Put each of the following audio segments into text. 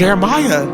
Jeremiah!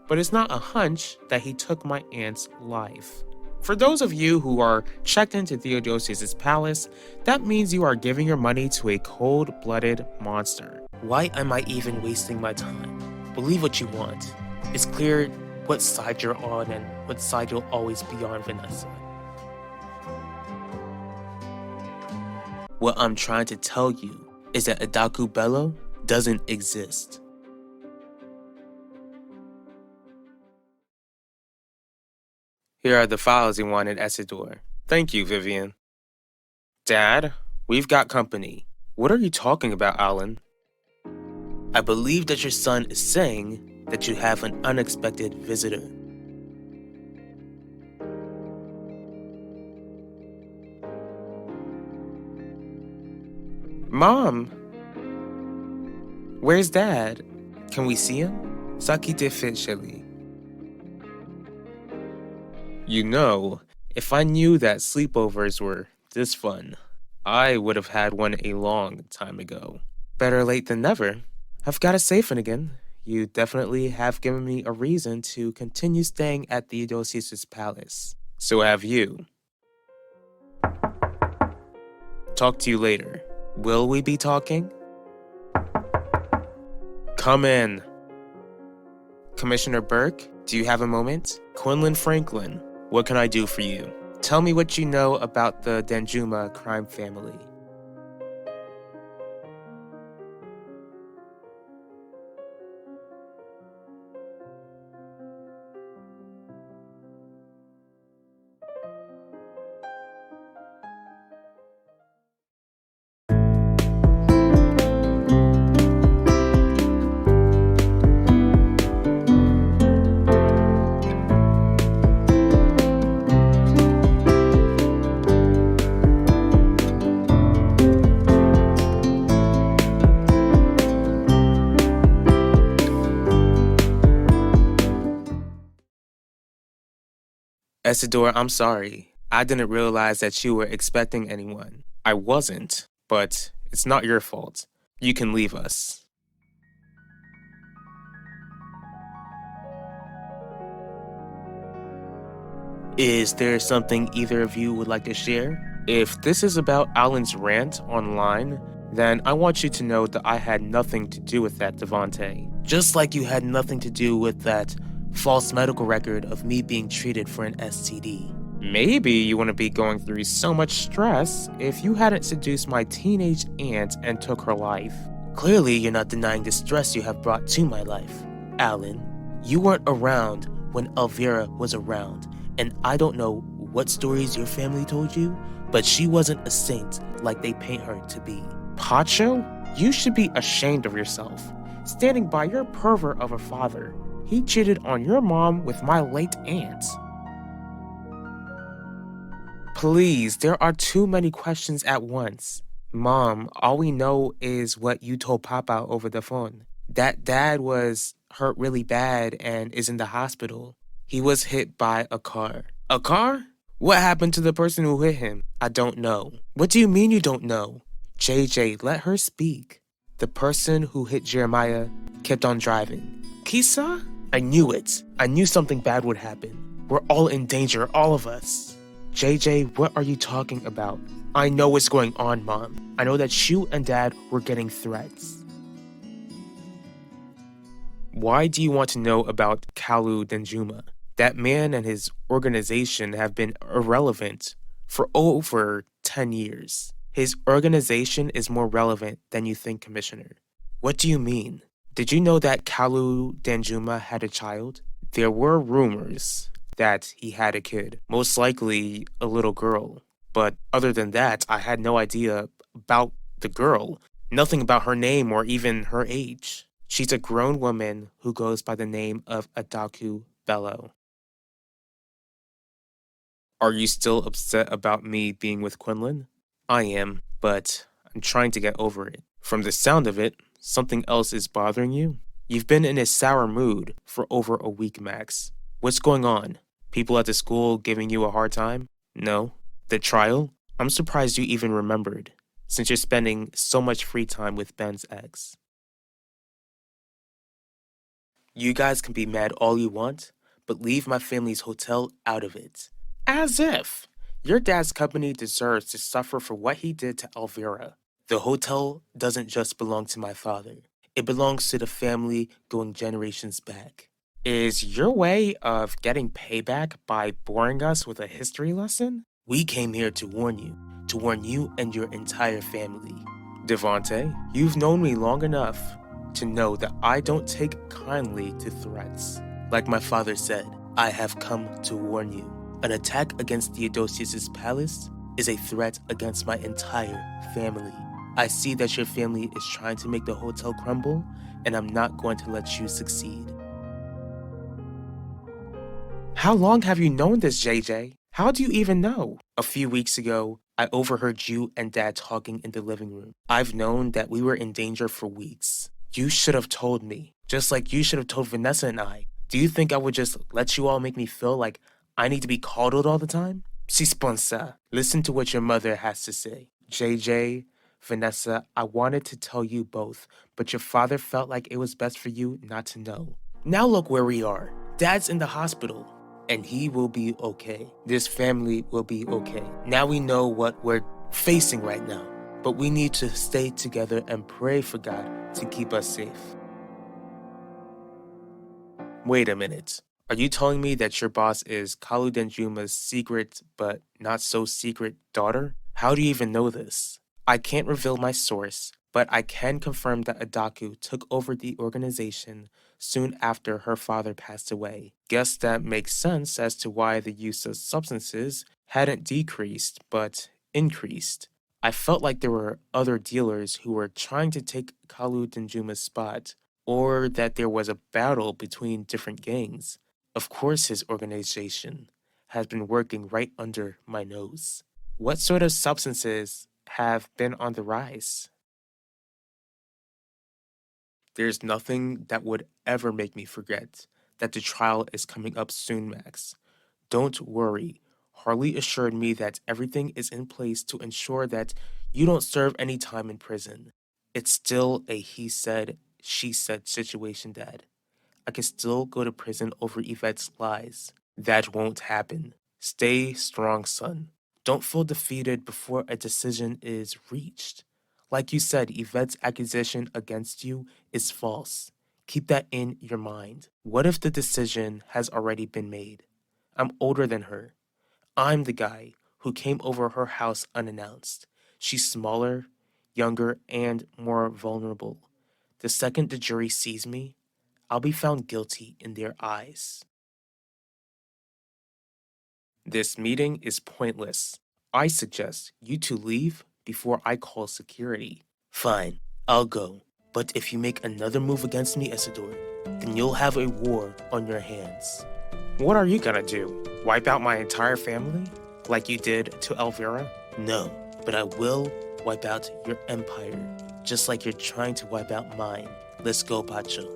But it's not a hunch that he took my aunt's life. For those of you who are checked into Theodosius' palace, that means you are giving your money to a cold-blooded monster. Why am I even wasting my time? Believe what you want. It's clear what side you're on and what side you'll always be on, Vanessa. What I'm trying to tell you is that Adaku Bello doesn't exist. Here are the files you wanted, Essidor. Thank you, Vivian. Dad, we've got company. What are you talking about, Alan? I believe that your son is saying that you have an unexpected visitor. Mom! Where's Dad? Can we see him? Sakite Finchili. You know, if I knew that sleepovers were this fun, I would have had one a long time ago. Better late than never. I've got a say, Finnegan. You definitely have given me a reason to continue staying at Theodosius' palace. So have you. Talk to you later. Will we be talking? Come in. Commissioner Burke, do you have a moment? Quinlan Franklin, what can I do for you? Tell me what you know about the Danjuma crime family. Essidor, I'm sorry. I didn't realize that you were expecting anyone. I wasn't, but it's not your fault. You can leave us. Is there something either of you would like to share? If this is about Alan's rant online, then I want you to know that I had nothing to do with that, Devante. Just like you had nothing to do with that false medical record of me being treated for an STD. Maybe you wouldn't be going through so much stress if you hadn't seduced my teenage aunt and took her life. Clearly, you're not denying the stress you have brought to my life. Alan, you weren't around when Elvira was around, and I don't know what stories your family told you, but she wasn't a saint like they paint her to be. Pacho, you should be ashamed of yourself, standing by your pervert of a father. He cheated on your mom with my late aunt. Please, there are too many questions at once. Mom, all we know is what you told Papa over the phone. That Dad was hurt really bad and is in the hospital. He was hit by a car. A car? What happened to the person who hit him? I don't know. What do you mean you don't know? JJ, let her speak. The person who hit Jeremiah kept on driving. Kisa? I knew it. I knew something bad would happen. We're all in danger, all of us. JJ, what are you talking about? I know what's going on, Mom. I know that you and Dad were getting threats. Why do you want to know about Kalu Danjuma? That man and his organization have been irrelevant for over 10 years. His organization is more relevant than you think, Commissioner. What do you mean? Did you know that Kalu Danjuma had a child? There were rumors that he had a kid, most likely a little girl. But other than that, I had no idea about the girl, nothing about her name or even her age. She's a grown woman who goes by the name of Adaku Bello. Are you still upset about me being with Quinlan? I am, but I'm trying to get over it. From the sound of it, something else is bothering you? You've been in a sour mood for over a week, Max. What's going on? People at the school giving you a hard time? No? The trial? I'm surprised you even remembered, since you're spending so much free time with Ben's ex. You guys can be mad all you want, but leave my family's hotel out of it. As if! Your dad's company deserves to suffer for what he did to Elvira. The hotel doesn't just belong to my father. It belongs to the family going generations back. Is your way of getting payback by boring us with a history lesson? We came here to warn you and your entire family. Devante, you've known me long enough to know that I don't take kindly to threats. Like my father said, I have come to warn you. An attack against Theodosius's palace is a threat against my entire family. I see that your family is trying to make the hotel crumble, and I'm not going to let you succeed. How long have you known this, JJ? How do you even know? A few weeks ago, I overheard you and Dad talking in the living room. I've known that we were in danger for weeks. You should have told me, just like you should have told Vanessa and I. Do you think I would just let you all make me feel like I need to be coddled all the time? Sisponsa, listen to what your mother has to say. JJ, Vanessa, I wanted to tell you both, but your father felt like it was best for you not to know. Now look where we are. Dad's in the hospital, and he will be okay. This family will be okay. Now we know what we're facing right now, but we need to stay together and pray for God to keep us safe. Wait a minute. Are you telling me that your boss is Kalu Denjuma's secret but not so secret daughter? How do you even know this? I can't reveal my source, but I can confirm that Adaku took over the organization soon after her father passed away. Guess that makes sense as to why the use of substances hadn't decreased but increased. I felt like there were other dealers who were trying to take Kalu Denjuma's spot, or that there was a battle between different gangs. Of course, his organization has been working right under my nose. What sort of substances have been on the rise? There's nothing that would ever make me forget that the trial is coming up soon, Max. Don't worry. Harley assured me that everything is in place to ensure that you don't serve any time in prison. It's still a he said, she said situation, Dad. I can still go to prison over Yvette's lies. That won't happen. Stay strong, son. Don't feel defeated before a decision is reached. Like you said, Yvette's accusation against you is false. Keep that in your mind. What if the decision has already been made? I'm older than her. I'm the guy who came over her house unannounced. She's smaller, younger, and more vulnerable. The second the jury sees me, I'll be found guilty in their eyes. This meeting is pointless. I suggest you two leave before I call security. Fine, I'll go. But if you make another move against me, Isidore, then you'll have a war on your hands. What are you gonna do? Wipe out my entire family? Like you did to Elvira? No, but I will wipe out your empire, just like you're trying to wipe out mine. Let's go, Pacho.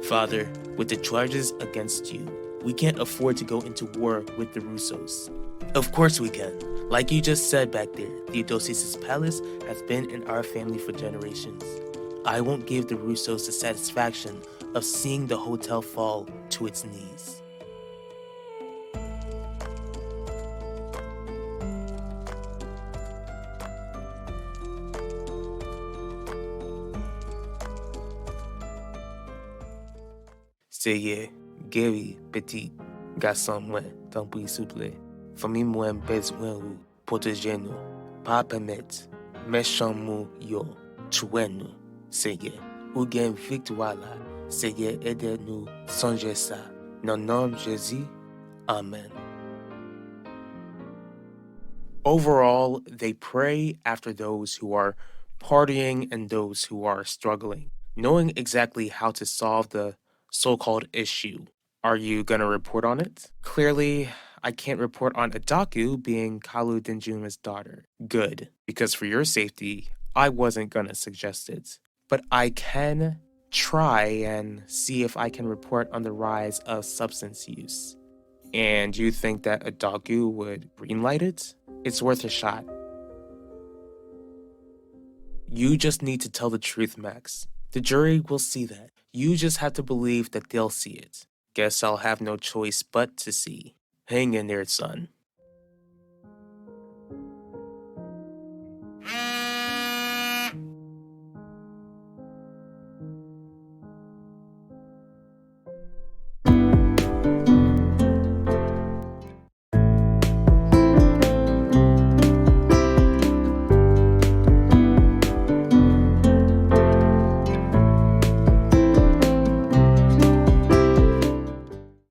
Father, with the charges against you, we can't afford to go into war with the Russos. Of course we can. Like you just said back there, Theodosius' palace has been in our family for generations. I won't give the Russos the satisfaction of seeing the hotel fall to its knees. Seye, Gary, petit, garçon mwen, tan pri souple. Fami mwen bezwen ou, proteje nou. Pa permet, méchant mou yo, tue nou. Seye, ou gen victoire la. Seye, aide nou sonje sa. Nan nom Jésus, Amen. Overall, they pray after those who are partying and those who are struggling, knowing exactly how to solve the so-called issue. Are you gonna report on it? Clearly, I can't report on Adaku being Kalu Denjuma's daughter. Good, because for your safety, I wasn't gonna suggest it. But I can try and see if I can report on the rise of substance use. And you think that Adaku would greenlight it? It's worth a shot. You just need to tell the truth, Max. The jury will see that. You just have to believe that they'll see it. Guess I'll have no choice but to see. Hang in there, son.